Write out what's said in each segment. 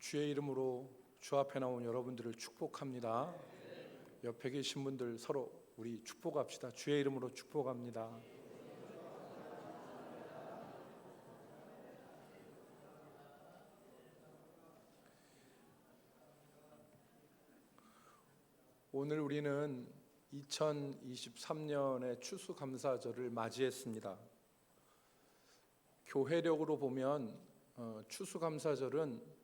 주의 이름으로 주 앞에 나온 여러분들을 축복합니다. 옆에 계신 분들 서로 우리 축복합시다. 주의 이름으로 축복합니다. 오늘 우리는 2023년의 추수감사절을 맞이했습니다. 교회력으로 보면 추수감사절은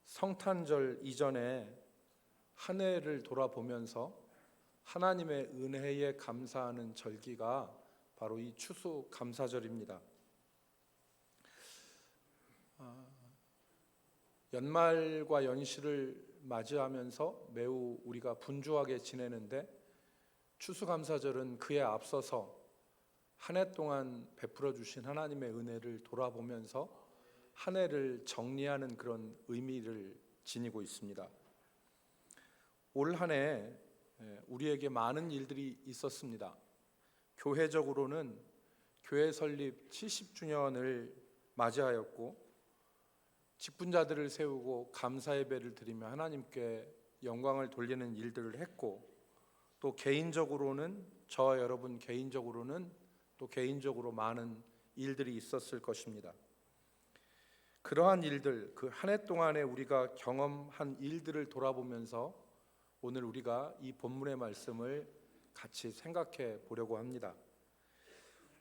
성탄절 이전에 한 해를 돌아보면서 하나님의 은혜에 감사하는 절기가 바로 이 추수감사절입니다. 연말과 연시를 맞이하면서 매우 우리가 분주하게 지내는데 추수감사절은 그에 앞서서 한 해 동안 베풀어 주신 하나님의 은혜를 돌아보면서 한 해를 정리하는 그런 의미를 지니고 있습니다. 올 한 해 우리에게 많은 일들이 있었습니다. 교회적으로는 교회 설립 70주년을 맞이하였고 직분자들을 세우고 감사 예배를 드리며 하나님께 영광을 돌리는 일들을 했고, 또 개인적으로는 저와 여러분 개인적으로는 또 개인적으로 많은 일들이 있었을 것입니다. 그러한 일들, 그 한 해 동안에 우리가 경험한 일들을 돌아보면서 오늘 우리가 이 본문의 말씀을 같이 생각해 보려고 합니다.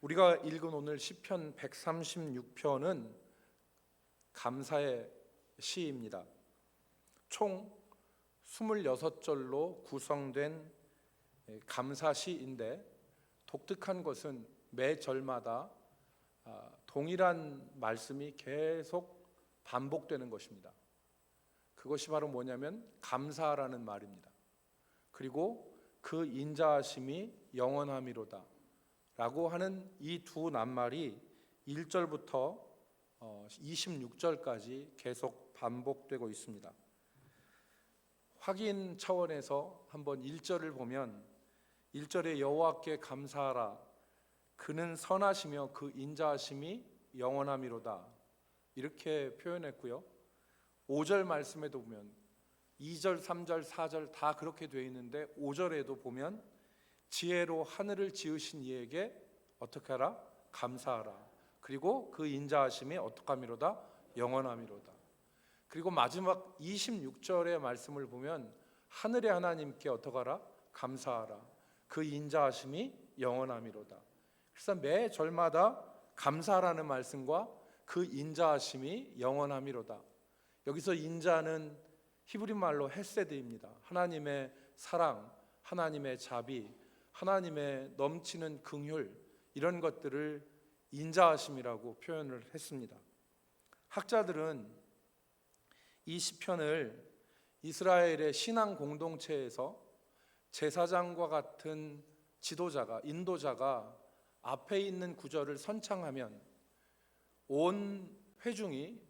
우리가 읽은 오늘 시편 136편은 감사의 시입니다. 총 26절로 구성된 감사시인데 독특한 것은 매 절마다 동일한 말씀이 계속 반복되는 것입니다. 그것이 바로 뭐냐면 감사라는 말입니다. 그리고 그 인자하심이 영원함이로다 라고 하는 이 두 낱말이 1절부터 26절까지 계속 반복되고 있습니다. 확인 차원에서 한번 1절을 보면 1절에 여호와께 감사하라, 그는 선하시며 그 인자하심이 영원함이로다 이렇게 표현했고요. 5절 말씀에도 보면 2절, 3절, 4절 다 그렇게 되어 있는데 5절에도 보면 지혜로 하늘을 지으신 이에게 어떻게 하라? 감사하라. 그리고 그 인자하심이 어떡함이로다? 영원함이로다. 그리고 마지막 26절의 말씀을 보면 하늘의 하나님께 어떡하라? 감사하라. 그 인자하심이 영원함이로다. 그래서 매 절마다 감사라는 말씀과 그 인자하심이 영원함이로다. 여기서 인자는 히브리 말로 헤세드입니다. 하나님의 사랑, 하나님의 자비, 하나님의 넘치는 긍휼, 이런 것들을 인자하심이라고 표현을 했습니다. 학자들은 이 시편을 이스라엘의 신앙 공동체에서 제사장과 같은 지도자가, 인도자가 앞에 있는 구절을 선창하면 온 회중이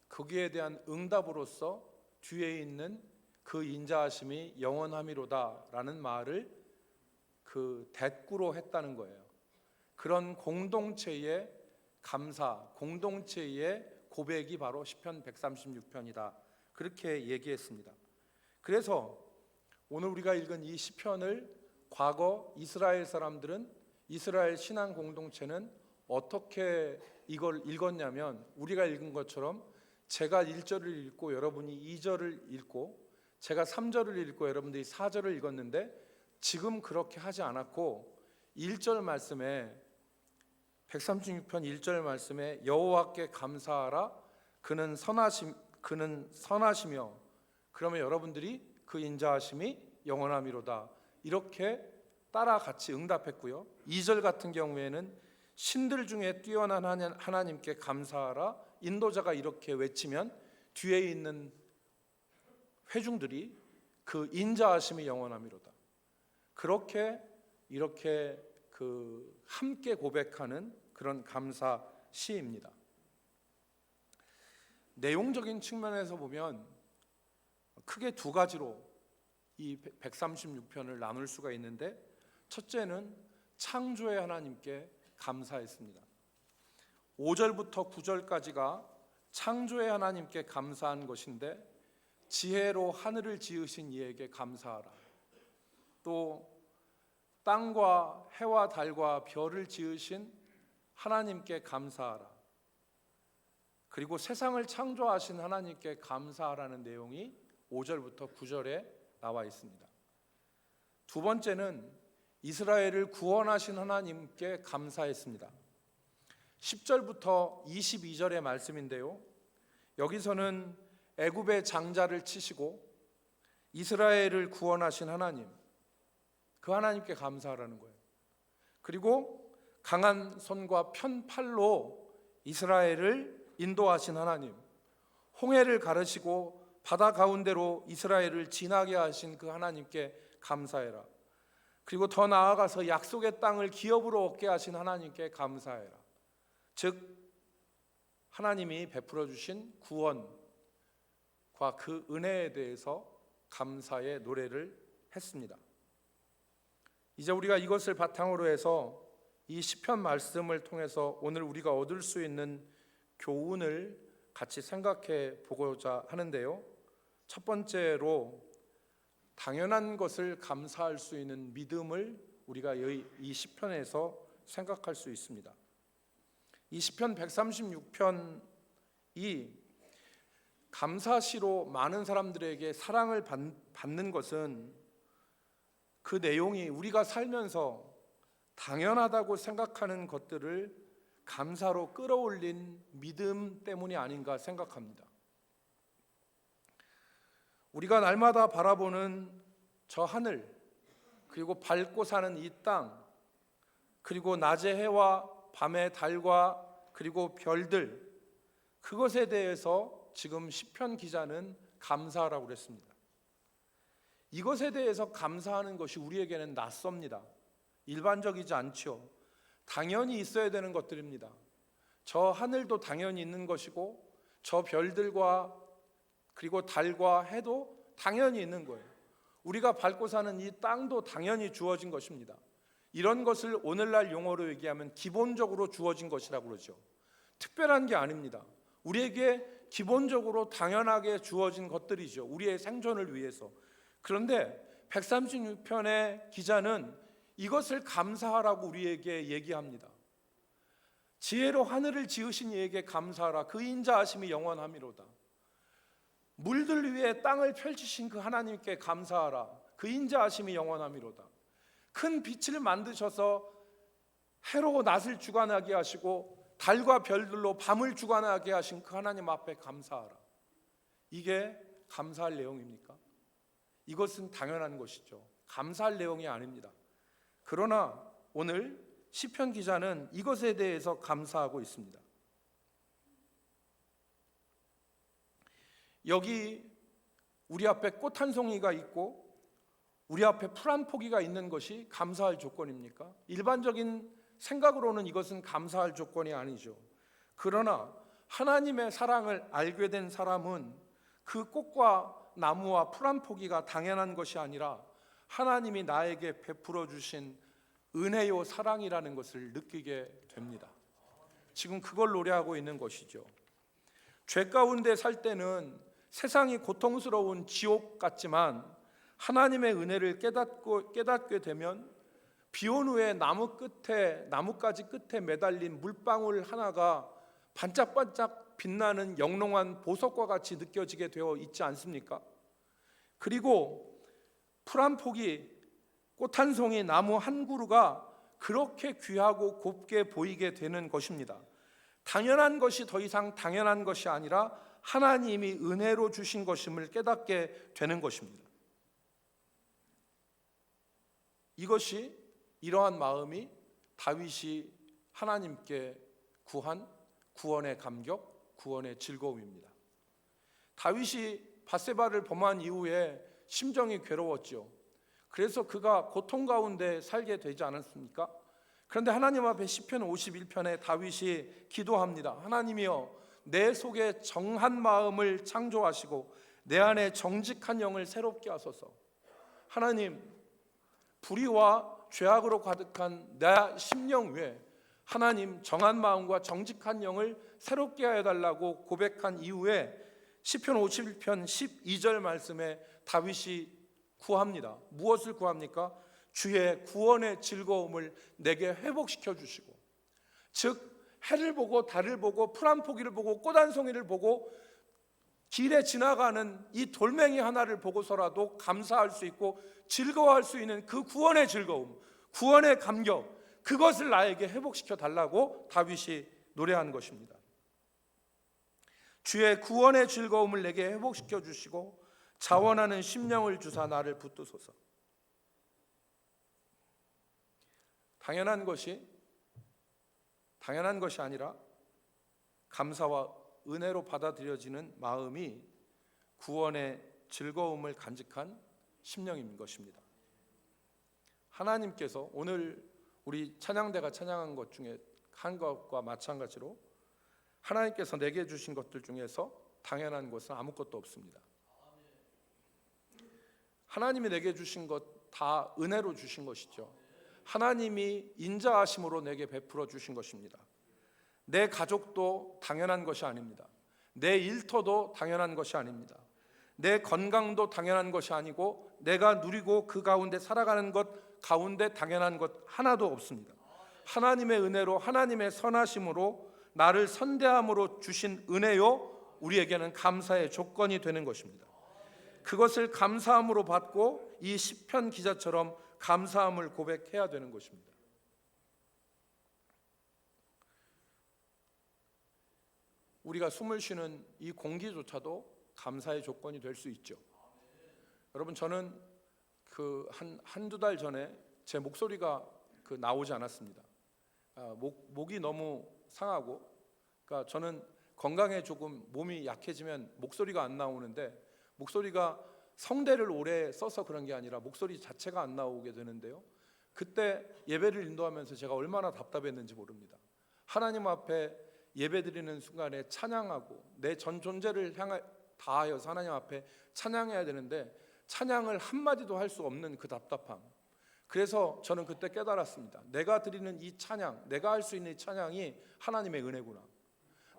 거기에 대한 응답으로서 뒤에 있는 그 인자하심이 영원함이로다 라는 말을 그 대꾸로 했다는 거예요. 그런 공동체의 감사, 공동체의 고백이 바로 시편 136편이다 그렇게 얘기했습니다. 그래서 오늘 우리가 읽은 이 시편을 과거 이스라엘 사람들은, 이스라엘 신앙 공동체는 어떻게 이걸 읽었냐면, 우리가 읽은 것처럼 제가 1절을 읽고 여러분이 2절을 읽고, 제가 3절을 읽고 여러분들이 4절을 읽었는데, 지금 그렇게 하지 않았고 1절 말씀에 136편 1절 말씀에 여호와께 감사하라, 그는 선하시며, 그러면 여러분들이 그 인자하심이 영원함이로다 이렇게 따라 같이 응답했고요. 2절 같은 경우에는 신들 중에 뛰어난 하나님께 감사하라, 인도자가 이렇게 외치면 뒤에 있는 회중들이 그 인자하심이 영원함이로다. 그렇게 이렇게 함께 고백하는 그런 감사 시입니다. 내용적인 측면에서 보면 크게 두 가지로 이 136편을 나눌 수가 있는데, 첫째는 창조의 하나님께 감사했습니다. 5절부터 9절까지가 창조의 하나님께 감사한 것인데, 지혜로 하늘을 지으신 이에게 감사하라. 또 땅과 해와 달과 별을 지으신 하나님께 감사하라. 그리고 세상을 창조하신 하나님께 감사하라는 내용이 5절부터 9절에 나와 있습니다. 두 번째는 이스라엘을 구원하신 하나님께 감사했습니다. 10절부터 22절의 말씀인데요, 여기서는 애굽의 장자를 치시고 이스라엘을 구원하신 하나님, 그 하나님께 감사하라는 거예요. 그리고 강한 손과 편 팔로 이스라엘을 인도하신 하나님, 홍해를 가르시고 바다 가운데로 이스라엘을 지나게 하신 그 하나님께 감사해라. 그리고 더 나아가서 약속의 땅을 기업으로 얻게 하신 하나님께 감사해라. 즉 하나님이 베풀어 주신 구원과 그 은혜에 대해서 감사의 노래를 했습니다. 이제 우리가 이것을 바탕으로 해서 이 시편 말씀을 통해서 오늘 우리가 얻을 수 있는 교훈을 같이 생각해 보고자 하는데요, 첫 번째로 당연한 것을 감사할 수 있는 믿음을 우리가 이 시편에서 생각할 수 있습니다. 이 시편 136편이 감사시로 많은 사람들에게 사랑을 받는 것은 그 내용이 우리가 살면서 당연하다고 생각하는 것들을 감사로 끌어올린 믿음 때문이 아닌가 생각합니다. 우리가 날마다 바라보는 저 하늘, 그리고 밟고 사는 이 땅, 그리고 낮의 해와 밤의 달과 그리고 별들, 그것에 대해서 지금 시편 기자는 감사하라고 그랬습니다. 이것에 대해서 감사하는 것이 우리에게는 낯섭니다. 일반적이지 않죠. 당연히 있어야 되는 것들입니다. 저 하늘도 당연히 있는 것이고 저 별들과 그리고 달과 해도 당연히 있는 거예요. 우리가 밟고 사는 이 땅도 당연히 주어진 것입니다. 이런 것을 오늘날 용어로 얘기하면 기본적으로 주어진 것이라고 그러죠. 특별한 게 아닙니다. 우리에게 기본적으로 당연하게 주어진 것들이죠. 우리의 생존을 위해서. 그런데 136편의 기자는 이것을 감사하라고 우리에게 얘기합니다. 지혜로 하늘을 지으신 이에게 감사하라. 그 인자하심이 영원하미로다. 물들 위에 땅을 펼치신 그 하나님께 감사하라. 그 인자하심이 영원하미로다. 큰 빛을 만드셔서 해로 낮을 주관하게 하시고 달과 별들로 밤을 주관하게 하신 그 하나님 앞에 감사하라. 이게 감사할 내용입니까? 이것은 당연한 것이죠. 감사할 내용이 아닙니다. 그러나 오늘 시편 기자는 이것에 대해서 감사하고 있습니다. 여기 우리 앞에 꽃 한 송이가 있고 우리 앞에 풀 한 포기가 있는 것이 감사할 조건입니까? 일반적인 생각으로는 이것은 감사할 조건이 아니죠. 그러나 하나님의 사랑을 알게 된 사람은 그 꽃과 나무와 풀 한 포기가 당연한 것이 아니라 하나님이 나에게 베풀어 주신 은혜요 사랑이라는 것을 느끼게 됩니다. 지금 그걸 노래하고 있는 것이죠. 죄 가운데 살 때는 세상이 고통스러운 지옥 같지만 하나님의 은혜를 깨닫게 되면 비온 후에 나뭇가지 끝에 매달린 물방울 하나가 반짝반짝 빛나는 영롱한 보석과 같이 느껴지게 되어 있지 않습니까? 그리고 풀 한 포기, 꽃 한 송이, 나무 한 그루가 그렇게 귀하고 곱게 보이게 되는 것입니다. 당연한 것이 더 이상 당연한 것이 아니라 하나님이 은혜로 주신 것임을 깨닫게 되는 것입니다. 이것이 이러한 마음이 다윗이 하나님께 구한 구원의 감격, 구원의 즐거움입니다. 다윗이 밧세바를 범한 이후에 심정이 괴로웠죠. 그래서 그가 고통 가운데 살게 되지 않았습니까? 그런데 하나님 앞에 시편 51편에 다윗이 기도합니다. 하나님이여, 내 속에 정한 마음을 창조하시고 내 안에 정직한 영을 새롭게 하소서. 하나님, 불의와 죄악으로 가득한 내 심령 위에 하나님 정한 마음과 정직한 영을 새롭게 하여 달라고 고백한 이후에 시편 51편 12절 말씀에 다윗이 구합니다. 무엇을 구합니까? 주의 구원의 즐거움을 내게 회복시켜 주시고, 즉 해를 보고 달을 보고 풀 한 포기를 보고 꽃 한 송이를 보고 길에 지나가는 이 돌멩이 하나를 보고서라도 감사할 수 있고 즐거워할 수 있는 그 구원의 즐거움, 구원의 감격, 그것을 나에게 회복시켜 달라고 다윗이 노래한 것입니다. 주의 구원의 즐거움을 내게 회복시켜 주시고 자원하는 심령을 주사 나를 붙드소서. 당연한 것이 아니라 감사와 은혜로 받아들여지는 마음이 구원의 즐거움을 간직한 심령인 것입니다. 하나님께서 오늘 우리 찬양대가 찬양한 것 중에 한 것과 마찬가지로 하나님께서 내게 주신 것들 중에서 당연한 것은 아무것도 없습니다. 하나님이 내게 주신 것 다 은혜로 주신 것이죠. 하나님이 인자하심으로 내게 베풀어 주신 것입니다. 내 가족도 당연한 것이 아닙니다. 내 일터도 당연한 것이 아닙니다. 내 건강도 당연한 것이 아니고 내가 누리고 그 가운데 살아가는 것 가운데 당연한 것 하나도 없습니다. 하나님의 은혜로, 하나님의 선하심으로, 나를 선대함으로 주신 은혜요, 우리에게는 감사의 조건이 되는 것입니다. 그것을 감사함으로 받고 이 시편 기자처럼 감사함을 고백해야 되는 것입니다. 우리가 숨을 쉬는 이 공기조차도 감사의 조건이 될 수 있죠. 여러분, 저는 한두 달 전에 제 목소리가 나오지 않았습니다. 목이 너무 상하고, 그러니까 저는 건강에 조금 몸이 약해지면 목소리가 안 나오는데, 목소리가 성대를 오래 써서 그런 게 아니라 목소리 자체가 안 나오게 되는데요, 그때 예배를 인도하면서 제가 얼마나 답답했는지 모릅니다. 하나님 앞에 예배드리는 순간에 찬양하고 내 전 존재를 다하여서 하나님 앞에 찬양해야 되는데 찬양을 한마디도 할 수 없는 그 답답함. 그래서 저는 그때 깨달았습니다. 내가 드리는 이 찬양, 내가 할 수 있는 이 찬양이 하나님의 은혜구나.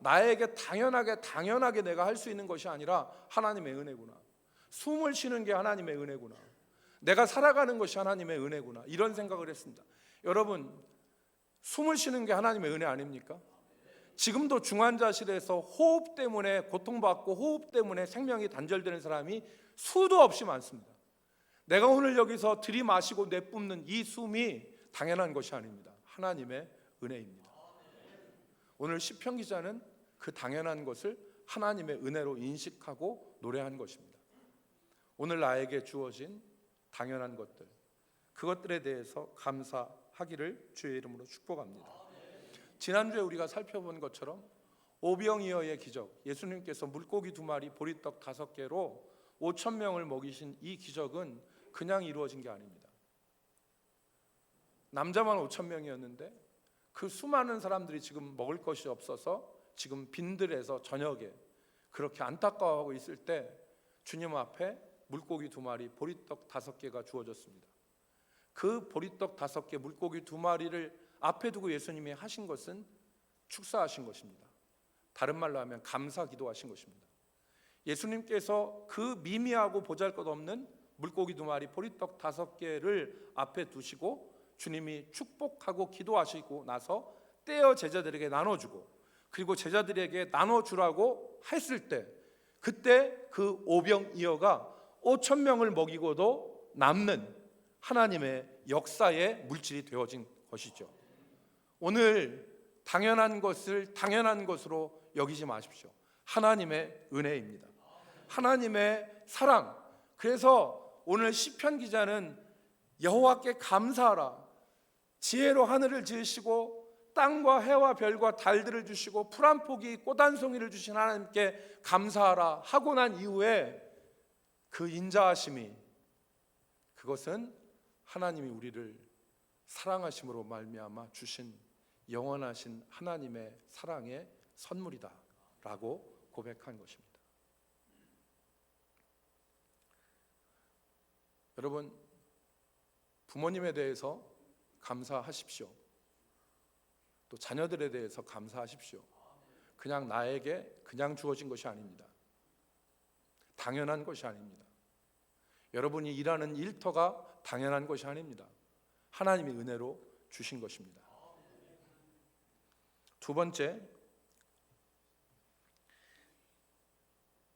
나에게 당연하게 내가 할 수 있는 것이 아니라 하나님의 은혜구나. 숨을 쉬는 게 하나님의 은혜구나. 내가 살아가는 것이 하나님의 은혜구나. 이런 생각을 했습니다. 여러분, 숨을 쉬는 게 하나님의 은혜 아닙니까? 지금도 중환자실에서 호흡 때문에 고통받고 호흡 때문에 생명이 단절되는 사람이 수도 없이 많습니다. 내가 오늘 여기서 들이마시고 내뿜는 이 숨이 당연한 것이 아닙니다. 하나님의 은혜입니다. 오늘 시편 기자는 그 당연한 것을 하나님의 은혜로 인식하고 노래한 것입니다. 오늘 나에게 주어진 당연한 것들, 그것들에 대해서 감사하기를 주의 이름으로 축복합니다. 지난주에 우리가 살펴본 것처럼 오병이어의 기적, 예수님께서 물고기 2마리 보리떡 5개로 5,000명을 먹이신 이 기적은 그냥 이루어진 게 아닙니다. 남자만 5,000명이었는데 그 수많은 사람들이 지금 먹을 것이 없어서 지금 빈들에서 저녁에 그렇게 안타까워하고 있을 때 주님 앞에 물고기 2마리 보리떡 5개가 주어졌습니다. 그 보리떡 5개 물고기 2마리를 앞에 두고 예수님이 하신 것은 축사하신 것입니다. 다른 말로 하면 감사 기도하신 것입니다. 예수님께서 그 미미하고 보잘것없는 물고기 2마리 보리떡 5개를 앞에 두시고 주님이 축복하고 기도하시고 나서 떼어 제자들에게 나눠주고, 그리고 제자들에게 나눠주라고 했을 때, 그때 그 오병이어가 5,000명을 먹이고도 남는 하나님의 역사의 물질이 되어진 것이죠. 오늘 당연한 것을 당연한 것으로 여기지 마십시오. 하나님의 은혜입니다. 하나님의 사랑. 그래서 오늘 시편 기자는 여호와께 감사하라. 지혜로 하늘을 지으시고 땅과 해와 별과 달들을 주시고 풀 한 포기 꽃 한 송이를 주신 하나님께 감사하라 하고 난 이후에 그 인자하심이, 그것은 하나님이 우리를 사랑하심으로 말미암아 주신 영원하신 하나님의 사랑의 선물이다 라고 고백한 것입니다. 여러분, 부모님에 대해서 감사하십시오. 또 자녀들에 대해서 감사하십시오. 그냥 나에게 그냥 주어진 것이 아닙니다. 당연한 것이 아닙니다. 여러분이 일하는 일터가 당연한 것이 아닙니다. 하나님의 은혜로 주신 것입니다. 두 번째,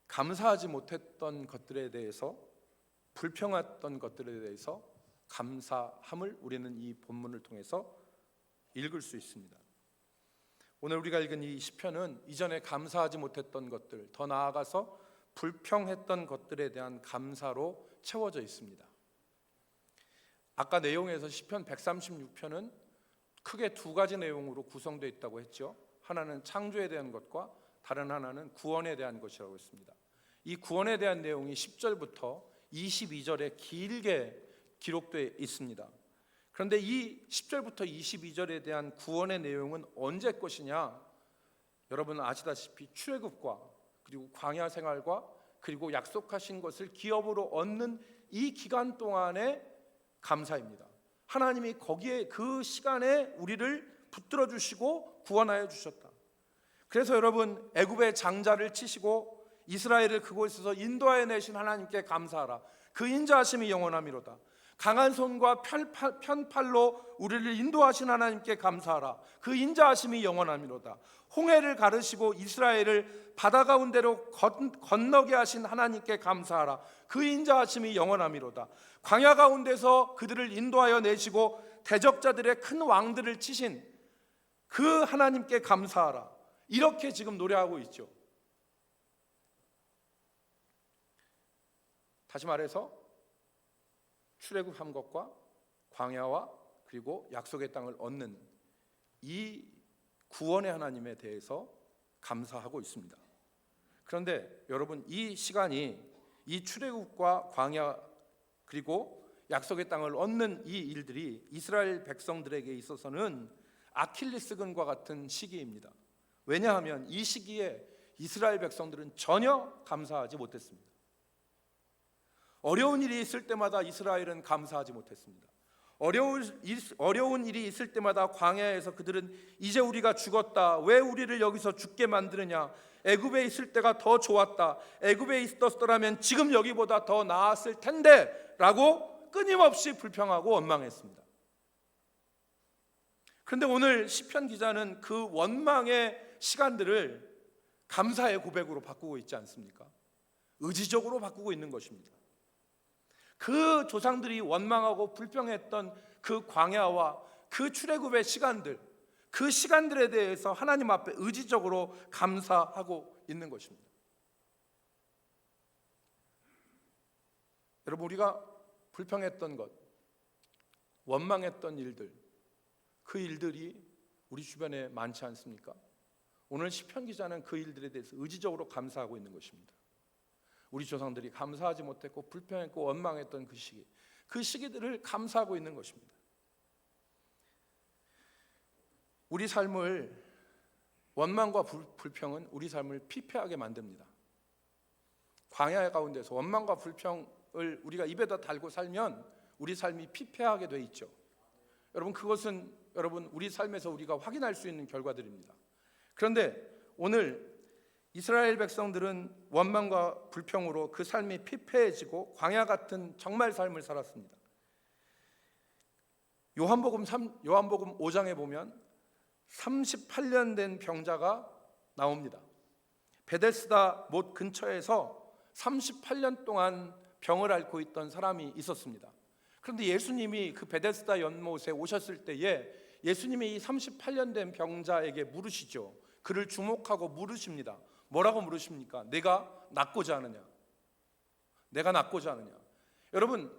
감사하지 못했던 것들에 대해서, 불평했던 것들에 대해서 감사함을 우리는 이 본문을 통해서 읽을 수 있습니다. 오늘 우리가 읽은 이 시편은 이전에 감사하지 못했던 것들, 더 나아가서 불평했던 것들에 대한 감사로 채워져 있습니다. 아까 내용에서 시편 136편은 크게 두 가지 내용으로 구성되어 있다고 했죠. 하나는 창조에 대한 것과 다른 하나는 구원에 대한 것이라고 했습니다. 이 구원에 대한 내용이 10절부터 22절에 길게 기록되어 있습니다. 그런데 이 10절부터 22절에 대한 구원의 내용은 언제 것이냐? 여러분 아시다시피 출애굽과 그리고 광야 생활과 그리고 약속하신 것을 기업으로 얻는 이 기간 동안의 감사입니다. 하나님이 거기에 그 시간에 우리를 붙들어 주시고 구원하여 주셨다. 그래서 여러분 애굽의 장자를 치시고 이스라엘을 그곳에서 인도하여 내신 하나님께 감사하라. 그 인자하심이 영원하미로다. 강한 손과 편팔로 우리를 인도하신 하나님께 감사하라. 그 인자하심이 영원하미로다. 홍해를 가르시고 이스라엘을 바다 가운데로 건너게 하신 하나님께 감사하라. 그 인자하심이 영원하미로다. 광야 가운데서 그들을 인도하여 내시고 대적자들의 큰 왕들을 치신 그 하나님께 감사하라. 이렇게 지금 노래하고 있죠. 다시 말해서 출애굽한 것과 광야와 그리고 약속의 땅을 얻는 이 구원의 하나님에 대해서 감사하고 있습니다. 그런데 여러분 이 시간이 이 출애굽과 광야 그리고 약속의 땅을 얻는 이 일들이 이스라엘 백성들에게 있어서는 아킬레스건과 같은 시기입니다. 왜냐하면 이 시기에 이스라엘 백성들은 전혀 감사하지 못했습니다. 어려운 일이 있을 때마다 이스라엘은 감사하지 못했습니다. 어려운 일이 있을 때마다 광야에서 그들은 이제 우리가 죽었다. 왜 우리를 여기서 죽게 만드느냐. 애굽에 있을 때가 더 좋았다. 애굽에 있었더라면 지금 여기보다 더 나았을 텐데 라고 끊임없이 불평하고 원망했습니다. 그런데 오늘 시편 기자는 그 원망의 시간들을 감사의 고백으로 바꾸고 있지 않습니까? 의지적으로 바꾸고 있는 것입니다. 그 조상들이 원망하고 불평했던 그 광야와 그 출애굽의 시간들, 그 시간들에 대해서 하나님 앞에 의지적으로 감사하고 있는 것입니다. 여러분 우리가 불평했던 것, 원망했던 일들, 그 일들이 우리 주변에 많지 않습니까? 오늘 시편 기자는 그 일들에 대해서 의지적으로 감사하고 있는 것입니다. 우리 조상들이 감사하지 못했고 불평했고 원망했던 그 시기들을 감사하고 있는 것입니다. 우리 삶을 원망과 불평은 우리 삶을 피폐하게 만듭니다. 광야 가운데서 원망과 불평을 우리가 입에다 달고 살면 우리 삶이 피폐하게 돼 있죠. 여러분 그것은 여러분 우리 삶에서 우리가 확인할 수 있는 결과들입니다. 그런데 오늘 이스라엘 백성들은 원망과 불평으로 그 삶이 피폐해지고 광야 같은 정말 삶을 살았습니다. 요한복음 5장에 보면 38년 된 병자가 나옵니다. 베데스다 못 근처에서 38년 동안 병을 앓고 있던 사람이 있었습니다. 그런데 예수님이 그 베데스다 연못에 오셨을 때에 예수님이 이 38년 된 병자에게 물으시죠. 그를 주목하고 물으십니다. 뭐라고 물으십니까? 내가 낫고자 하느냐? 내가 낫고자 하느냐? 여러분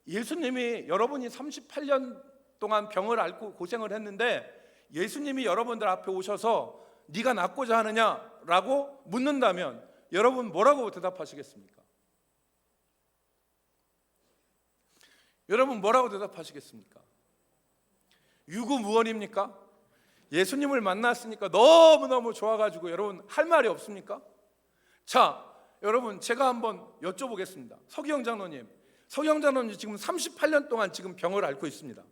예수님이 여러분이 38년 동안 병을 앓고 고생을 했는데 예수님이 여러분들 앞에 오셔서 네가 낫고자 하느냐라고 묻는다면 여러분 뭐라고 대답하시겠습니까? 여러분 뭐라고 대답하시겠습니까? 유구무원입니까? 예수님을 만났으니까 너무너무 좋아가지고 여러분 할 말이 없습니까? 자, 여러분 제가 한번 여쭤보겠습니다. 서기영 장로님 지금 38년 동안 지금 병을 앓고 있습니다.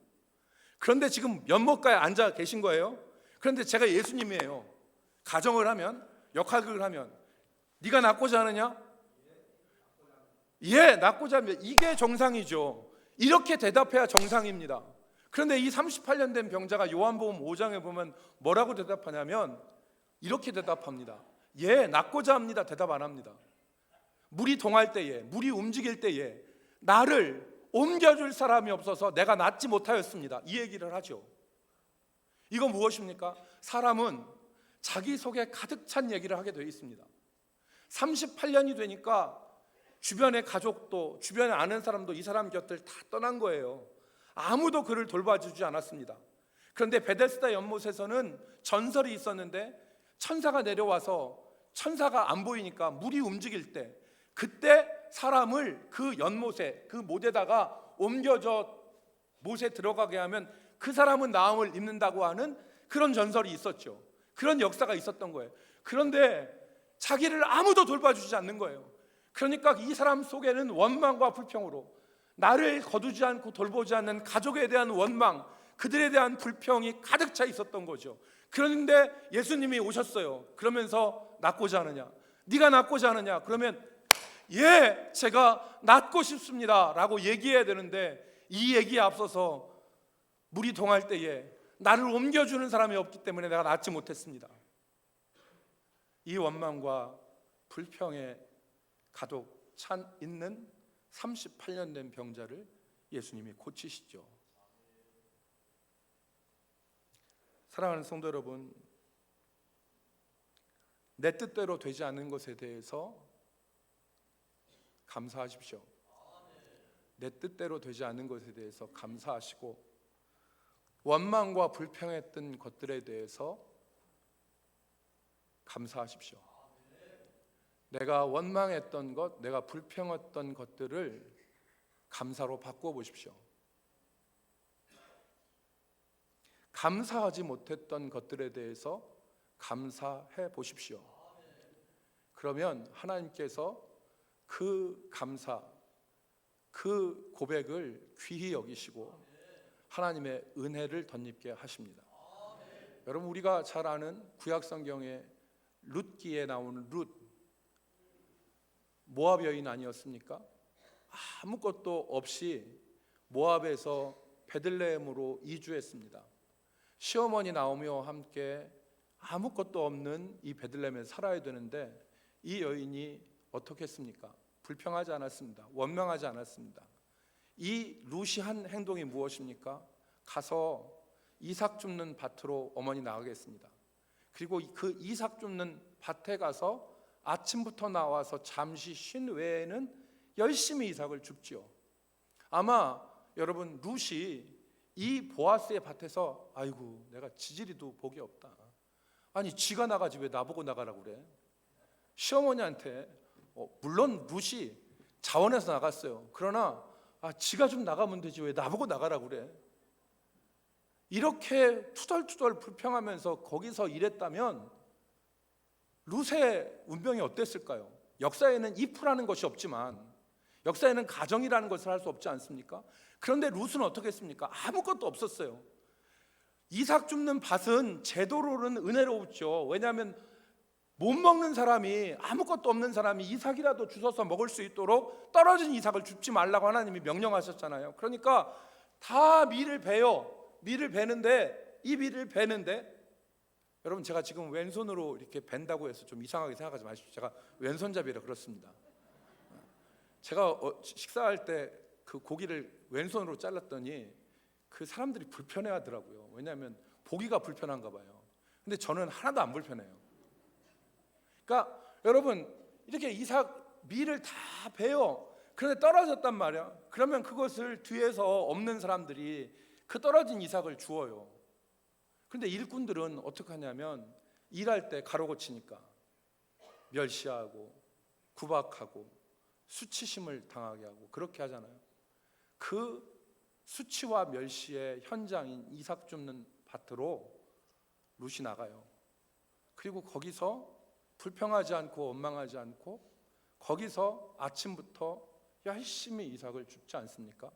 그런데 지금 연못가에 앉아 계신 거예요. 그런데 제가 예수님이에요. 가정을 하면, 역할극을 하면 네가 낫고자 하느냐? 예, 낳고자 합니다. 이게 정상이죠. 이렇게 대답해야 정상입니다. 그런데 이 38년 된 병자가 요한복음 5장에 보면 뭐라고 대답하냐면 이렇게 대답합니다. 예, 낳고자 합니다. 대답 안 합니다. 물이 동할 때에, 물이 움직일 때에 나를 옮겨줄 사람이 없어서 내가 낳지 못하였습니다. 이 얘기를 하죠. 이건 무엇입니까? 사람은 자기 속에 가득 찬 얘기를 하게 되어 있습니다. 38년이 되니까 주변의 가족도, 주변에 아는 사람도 이 사람 곁을 다 떠난 거예요. 아무도 그를 돌봐주지 않았습니다. 그런데 베데스다 연못에서는 전설이 있었는데 천사가 내려와서 천사가 안 보이니까 물이 움직일 때 그때 사람을 그 연못에, 그 못에다가 옮겨져 못에 들어가게 하면 그 사람은 나음을 입는다고 하는 그런 전설이 있었죠. 그런 역사가 있었던 거예요. 그런데 자기를 아무도 돌봐주지 않는 거예요. 그러니까 이 사람 속에는 원망과 불평으로 나를 거두지 않고 돌보지 않는 가족에 대한 원망, 그들에 대한 불평이 가득 차 있었던 거죠. 그런데 예수님이 오셨어요. 그러면서 낳고자 하느냐? 네가 낳고자 하느냐? 그러면 예, 제가 낳고 싶습니다 라고 얘기해야 되는데 이 얘기에 앞서서 물이 동할 때에 나를 옮겨주는 사람이 없기 때문에 내가 낳지 못했습니다. 이 원망과 불평에 가득 찬 있는 38년 된 병자를 예수님이 고치시죠. 사랑하는 성도 여러분, 내 뜻대로 되지 않는 것에 대해서 감사하십시오. 내 뜻대로 되지 않는 것에 대해서 감사하시고 원망과 불평했던 것들에 대해서 감사하십시오. 내가 원망했던 것, 내가 불평했던 것들을 감사로 바꾸어 보십시오. 감사하지 못했던 것들에 대해서 감사해 보십시오. 그러면 하나님께서 그 감사, 그 고백을 귀히 여기시고 하나님의 은혜를 덧입게 하십니다. 여러분, 우리가 잘 아는 구약 성경에 룻기에 나오는 룻, 모압 여인 아니었습니까? 아무것도 없이 모압에서 베들레헴으로 이주했습니다. 시어머니 나오미와 함께 아무것도 없는 이 베들레헴에 살아야 되는데 이 여인이 어떻게 했습니까? 불평하지 않았습니다. 원망하지 않았습니다. 이 룻이 한 행동이 무엇입니까? 가서 이삭 줍는 밭으로 어머니 나가겠습니다. 그리고 그 이삭 줍는 밭에 가서 아침부터 나와서 잠시 쉰 외에는 열심히 이삭을 줍지요. 아마 여러분 룻이 이 보아스의 밭에서 아이고 내가 지지리도 복이 없다. 아니 지가 나가지 왜 나보고 나가라고 그래? 시어머니한테 물론 룻이 자원해서 나갔어요. 그러나 지가 좀 나가면 되지 왜 나보고 나가라고 그래? 이렇게 투덜투덜 불평하면서 거기서 일했다면 룻의 운명이 어땠을까요? 역사에는 if라는 것이 없지만 역사에는 가정이라는 것을 할 수 없지 않습니까? 그런데 룻은 어떻게 했습니까? 아무것도 없었어요. 이삭 줍는 밭은 제도로는 은혜롭죠. 왜냐하면 못 먹는 사람이, 아무것도 없는 사람이 이삭이라도 주워서 먹을 수 있도록 떨어진 이삭을 줍지 말라고 하나님이 명령하셨잖아요. 그러니까 다 밀을 베요. 밀을 베는데 이 밀을 베는데 여러분 제가 지금 왼손으로 이렇게 벤다고 해서 좀 이상하게 생각하지 마십시오. 제가 왼손잡이라 그렇습니다. 제가 식사할 때 그 고기를 왼손으로 잘랐더니 그 사람들이 불편해하더라고요. 왜냐하면 보기가 불편한가 봐요. 근데 저는 하나도 안 불편해요. 그러니까 여러분 이렇게 이삭 밀을 다 베요. 그런데 떨어졌단 말이야. 그러면 그것을 뒤에서 없는 사람들이 그 떨어진 이삭을 주워요. 그런데 일꾼들은 어떻게 하냐면 일할 때 가로 고치니까 멸시하고 구박하고 수치심을 당하게 하고 그렇게 하잖아요. 그 수치와 멸시의 현장인 이삭 줍는 밭으로 룻이 나가요. 그리고 거기서 불평하지 않고 원망하지 않고 거기서 아침부터 열심히 이삭을 줍지 않습니까?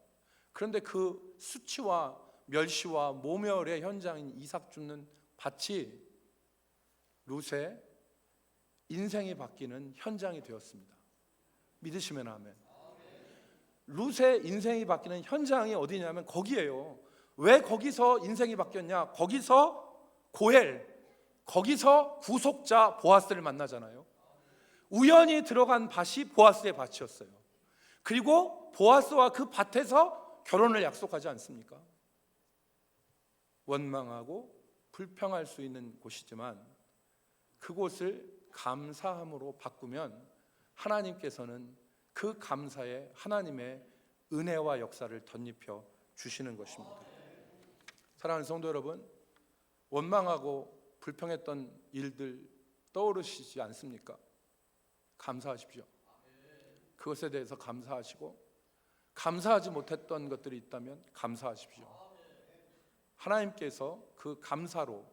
그런데 그 수치와 멸시와 모멸의 현장인 이삭 줍는 밭이 룻의 인생이 바뀌는 현장이 되었습니다. 믿으시면 아멘. 룻의 인생이 바뀌는 현장이 어디냐면 거기예요. 왜 거기서 인생이 바뀌었냐? 거기서 고엘, 거기서 구속자 보아스를 만나잖아요. 우연히 들어간 밭이 보아스의 밭이었어요. 그리고 보아스와 그 밭에서 결혼을 약속하지 않습니까? 원망하고 불평할 수 있는 곳이지만 그곳을 감사함으로 바꾸면 하나님께서는 그 감사에 하나님의 은혜와 역사를 덧입혀 주시는 것입니다. 사랑하는 성도 여러분, 원망하고 불평했던 일들 떠오르시지 않습니까? 감사하십시오. 그것에 대해서 감사하시고, 감사하지 못했던 것들이 있다면 감사하십시오. 하나님께서 그 감사로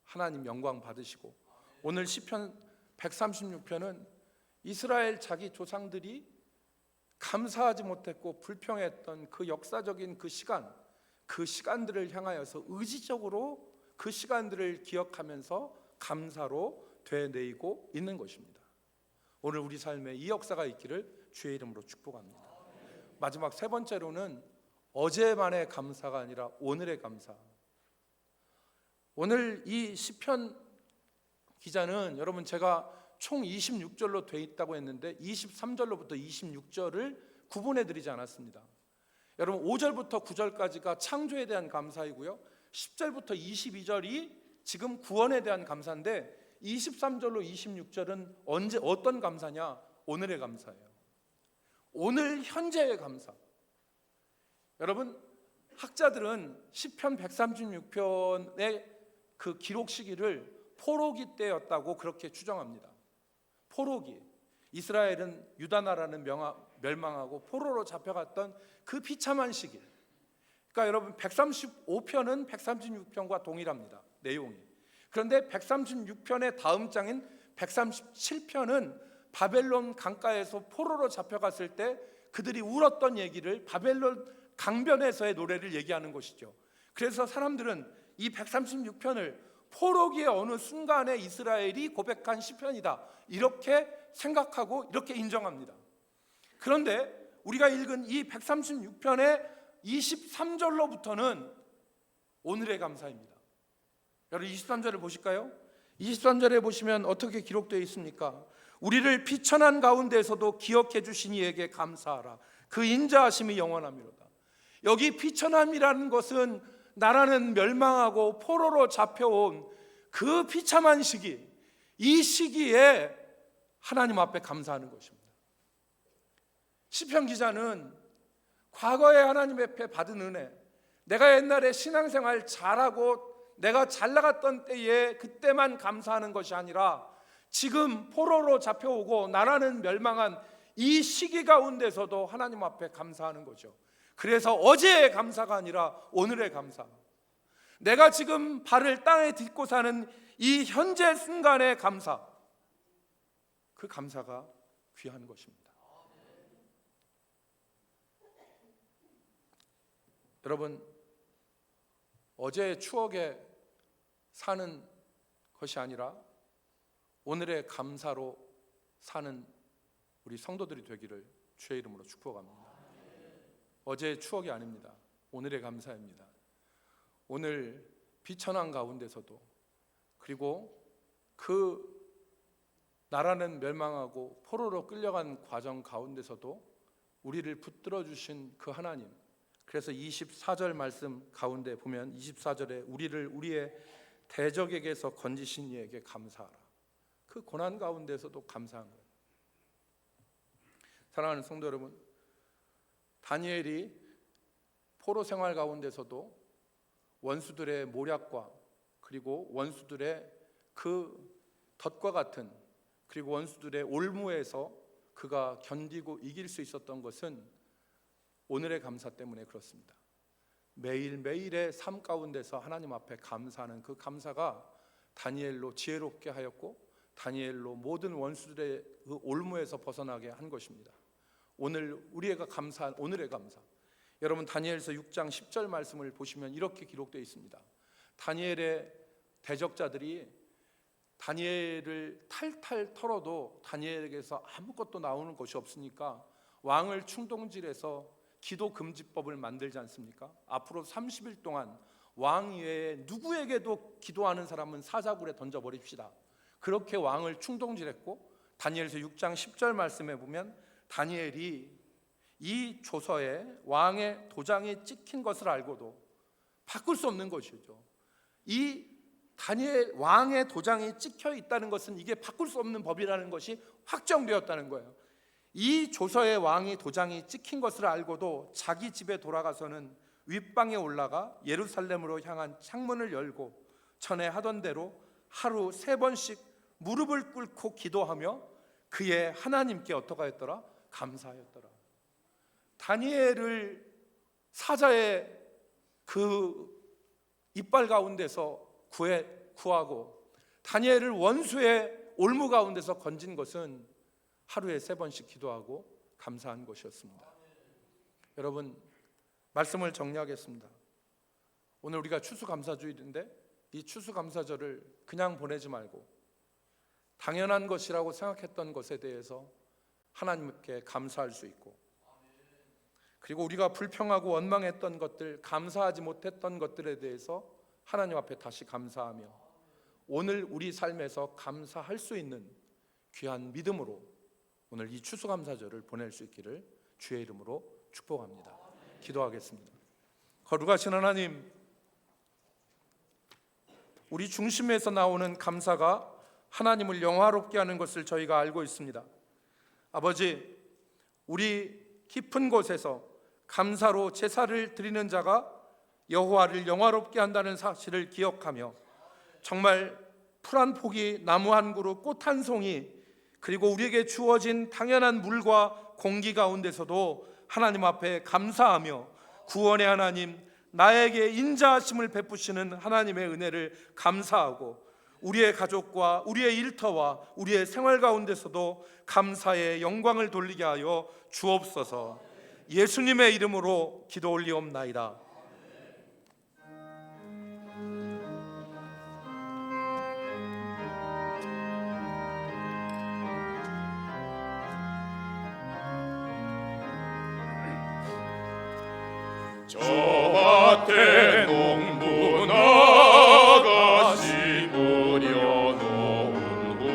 하나님 영광 받으시고, 오늘 시편 136편은 이스라엘 자기 조상들이 감사하지 못했고 불평했던 그 역사적인 그 시간들을 향하여서 의지적으로 그 시간들을 기억하면서 감사로 되뇌이고 있는 것입니다. 오늘 우리 삶에 이 역사가 있기를 주의 이름으로 축복합니다. 마지막 세 번째로는 어제만의 감사가 아니라 오늘의 감사. 오늘 이 시편 기자는 여러분, 제가 총 26절로 돼 있다고 했는데 23절로부터 26절을 구분해 드리지 않았습니다. 여러분, 5절부터 9절까지가 창조에 대한 감사이고요, 10절부터 22절이 지금 구원에 대한 감사인데 23절로 26절은 언제 어떤 감사냐? 오늘의 감사예요. 오늘 현재의 감사. 여러분, 학자들은 시편 136편의 그 기록 시기를 포로기 때였다고 그렇게 추정합니다. 포로기, 이스라엘은 유다 나라는 멸망하고 포로로 잡혀갔던 그 비참한 시기. 그러니까 여러분, 135편은 136편과 동일합니다, 내용이. 그런데 136편의 다음 장인 137편은 바벨론 강가에서 포로로 잡혀갔을 때 그들이 울었던 얘기를 바벨론 강변에서의 노래를 얘기하는 것이죠. 그래서 사람들은 이 136편을 포로기의 어느 순간에 이스라엘이 고백한 시편이다, 이렇게 생각하고 이렇게 인정합니다. 그런데 우리가 읽은 이 136편의 23절로부터는 오늘의 감사입니다. 여러분, 23절을 보실까요? 23절에 보시면 어떻게 기록되어 있습니까? 우리를 비천한 가운데에서도 기억해 주신 이에게 감사하라. 그 인자하심이 영원하미로다. 여기 비천함이라는 것은 나라는 멸망하고 포로로 잡혀온 그 비참한 시기, 이 시기에 하나님 앞에 감사하는 것입니다. 시편 기자는 과거에 하나님 앞에 받은 은혜, 내가 옛날에 신앙생활 잘하고 내가 잘 나갔던 때에 그때만 감사하는 것이 아니라 지금 포로로 잡혀오고 나라는 멸망한 이 시기 가운데서도 하나님 앞에 감사하는 거죠. 그래서 어제의 감사가 아니라 오늘의 감사, 내가 지금 발을 땅에 딛고 사는 이 현재 순간의 감사, 그 감사가 귀한 것입니다. 여러분, 어제의 추억에 사는 것이 아니라 오늘의 감사로 사는 우리 성도들이 되기를 주의 이름으로 축복합니다. 어제의 추억이 아닙니다. 오늘의 감사입니다. 오늘 비천한 가운데서도, 그리고 그 나라는 멸망하고 포로로 끌려간 과정 가운데서도 우리를 붙들어 주신 그 하나님, 그래서 24절 말씀 가운데 보면 24절에 우리를 우리의 대적에게서 건지신 이에게 감사하라. 그 고난 가운데서도 감사한 거예요. 사랑하는 성도 여러분, 다니엘이 포로 생활 가운데서도 원수들의 모략과 그리고 원수들의 그 덫과 같은, 그리고 원수들의 올무에서 그가 견디고 이길 수 있었던 것은 오늘의 감사 때문에 그렇습니다. 매일매일의 삶 가운데서 하나님 앞에 감사하는 그 감사가 다니엘로 지혜롭게 하였고 다니엘로 모든 원수들의 그 올무에서 벗어나게 한 것입니다. 오늘 우리가 감사한 오늘의 감사. 여러분, 다니엘서 6장 10절 말씀을 보시면 이렇게 기록되어 있습니다. 다니엘의 대적자들이 다니엘을 탈탈 털어도 다니엘에게서 아무것도 나오는 것이 없으니까 왕을 충동질해서 기도 금지법을 만들지 않습니까? 앞으로 30일 동안 왕 이외에 누구에게도 기도하는 사람은 사자굴에 던져버립시다. 그렇게 왕을 충동질했고, 다니엘서 6장 10절 말씀에 보면 다니엘이 이 조서에 왕의 도장이 찍힌 것을 알고도 바꿀 수 없는 것이죠. 이 다니엘 왕의 도장이 찍혀 있다는 것은 이게 바꿀 수 없는 법이라는 것이 확정되었다는 거예요. 이 조서에 왕의 도장이 찍힌 것을 알고도 자기 집에 돌아가서는 윗방에 올라가 예루살렘으로 향한 창문을 열고 전에 하던 대로 하루 3번씩 무릎을 꿇고 기도하며 그의 하나님께 어떻게 했더라? 감사하였더라. 다니엘을 사자의 그 이빨 가운데서 구하고 다니엘을 원수의 올무 가운데서 건진 것은 하루에 3번씩 기도하고 감사한 것이었습니다. 여러분, 말씀을 정리하겠습니다. 오늘 우리가 추수감사주일인데 이 추수감사절을 그냥 보내지 말고 당연한 것이라고 생각했던 것에 대해서 하나님께 감사할 수 있고, 그리고 우리가 불평하고 원망했던 것들, 감사하지 못했던 것들에 대해서 하나님 앞에 다시 감사하며 오늘 우리 삶에서 감사할 수 있는 귀한 믿음으로 오늘 이 추수감사절을 보낼 수 있기를 주의 이름으로 축복합니다. 기도하겠습니다. 거룩하신 하나님, 우리 중심에서 나오는 감사가 하나님을 영화롭게 하는 것을 저희가 알고 있습니다. 아버지, 우리 깊은 곳에서 감사로 제사를 드리는 자가 여호와를 영화롭게 한다는 사실을 기억하며 정말 풀 한 포기, 나무 한 그루, 꽃 한 송이, 그리고 우리에게 주어진 당연한 물과 공기 가운데서도 하나님 앞에 감사하며 구원의 하나님, 나에게 인자하심을 베푸시는 하나님의 은혜를 감사하고 우리의 가족과 우리의 일터와 우리의 생활 가운데서도 감사의 영광을 돌리게 하여 주옵소서. 예수님의 이름으로 기도 올리옵나이다. 저 밭에 농부 나가시 뿌려놓은 후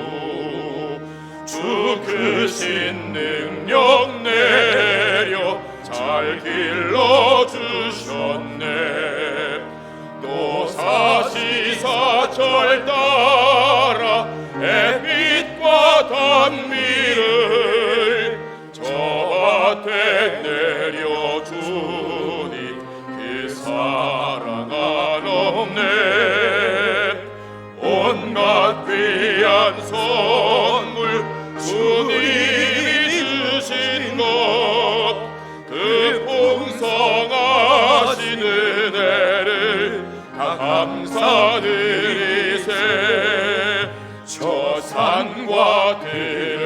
주 크신 능력 내려 잘 길러주셨네. 또 사시사철 따라 햇빛과 단미를 저 밭에 내려주니 그 사랑은 없네. 온갖 귀한 선물 주님이 주신 것, 그 풍성하신 은혜를 다 감사드리세. 저 산과 들